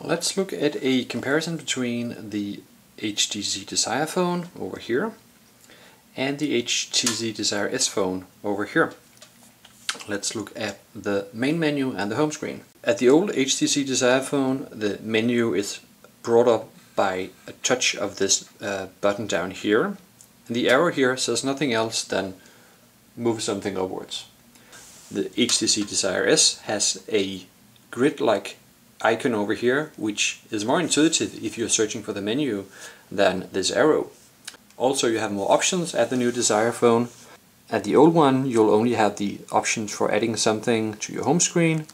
Let's look at a comparison between the HTC Desire phone over here and the HTC Desire S phone over here. Let's look at the main menu and the home screen. At the old HTC Desire phone, the menu is brought up by a touch of this button down here. And the arrow here says nothing else than move something upwards. The HTC Desire S has a grid-like icon over here, which is more intuitive if you're searching for the menu than this arrow. Also, you have more options at the new Desire phone. At the old one, you'll only have the options for adding something to your home screen,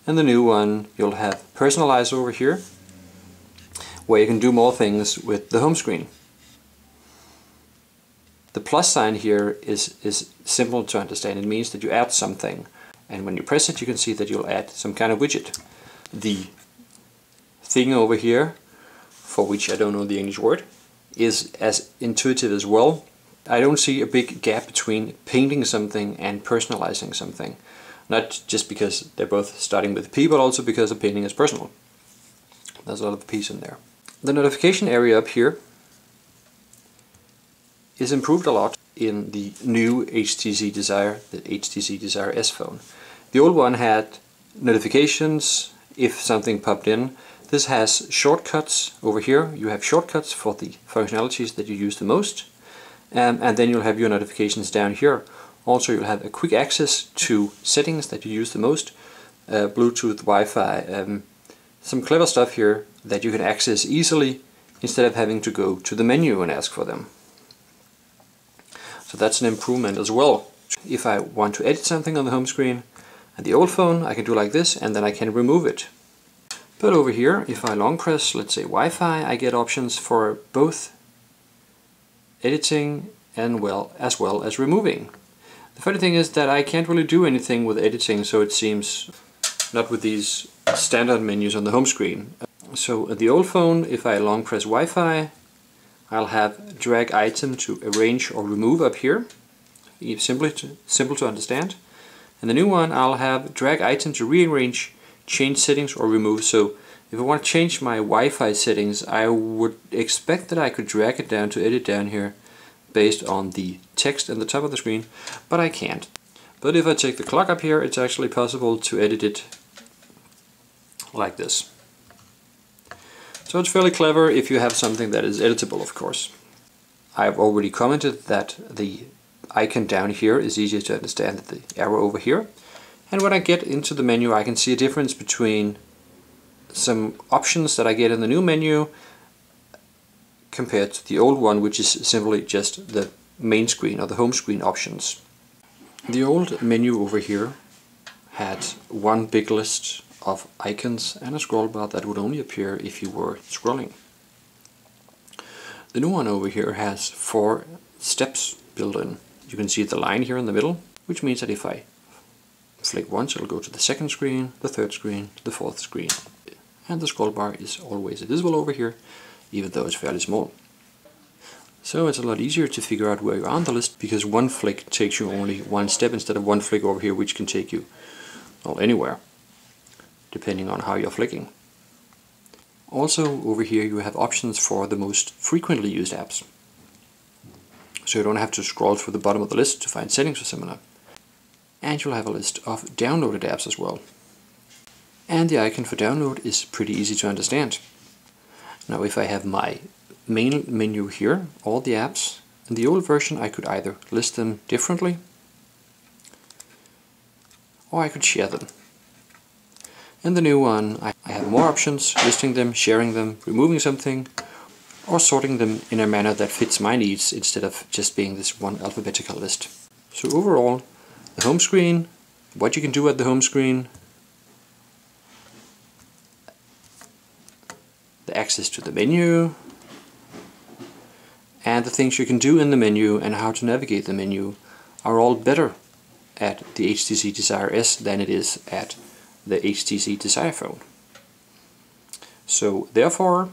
and the new one you'll have personalize over here, where you can do more things with the home screen. The plus sign here is simple to understand. It means that you add something, and when you press it you can see that you'll add some kind of widget. The thing over here, for which I don't know the English word, is as intuitive as well. I don't see a big gap between painting something and personalizing something. Not just because they're both starting with P, but also because the painting is personal. There's a lot of P's in there. The notification area up here is improved a lot in the new HTC Desire, the HTC Desire S phone. The old one had notifications if something popped in. This has shortcuts over here. You have shortcuts for the functionalities that you use the most, and then you'll have your notifications down here. Also, you'll have a quick access to settings that you use the most, Bluetooth, Wi-Fi, some clever stuff here that you can access easily instead of having to go to the menu and ask for them. So that's an improvement as well. If I want to edit something on the home screen at the old phone, I can do like this, and then I can remove it. But over here, if I long press, let's say Wi-Fi, I get options for both editing and as well as removing. The funny thing is that I can't really do anything with editing, so it seems, not with these standard menus on the home screen. So at the old phone, if I long press Wi-Fi, I'll have drag item to arrange or remove up here. Simple to understand. And the new one, I'll have drag item to rearrange, change settings or remove. So if I want to change my Wi-Fi settings, I would expect that I could drag it down to edit down here based on the text at the top of the screen, but I can't. But if I take the clock up here, it's actually possible to edit it like this. So it's fairly clever if you have something that is editable, of course. I've already commented that the icon down here is easier to understand than the arrow over here. And when I get into the menu, I can see a difference between some options that I get in the new menu compared to the old one, which is simply just the main screen or the home screen options. The old menu over here had one big list of icons and a scroll bar that would only appear if you were scrolling. The new one over here has 4 steps built in. You can see the line here in the middle, which means that if I flick once, it'll go to the second screen, the third screen, the fourth screen. And the scroll bar is always visible over here, even though it's fairly small. So it's a lot easier to figure out where you are on the list, because one flick takes you only one step instead of one flick over here, which can take you, well, anywhere, depending on how you're flicking. Also over here you have options for the most frequently used apps. So you don't have to scroll through the bottom of the list to find settings or similar. And you'll have a list of downloaded apps as well. And the icon for download is pretty easy to understand. Now if I have my main menu here, all the apps, in the old version I could either list them differently or I could share them. In the new one I have more options, listing them, sharing them, removing something, or sorting them in a manner that fits my needs instead of just being this one alphabetical list. So overall, the home screen, what you can do at the home screen, the access to the menu, and the things you can do in the menu and how to navigate the menu are all better at the HTC Desire S than it is at the HTC Desire phone. So therefore,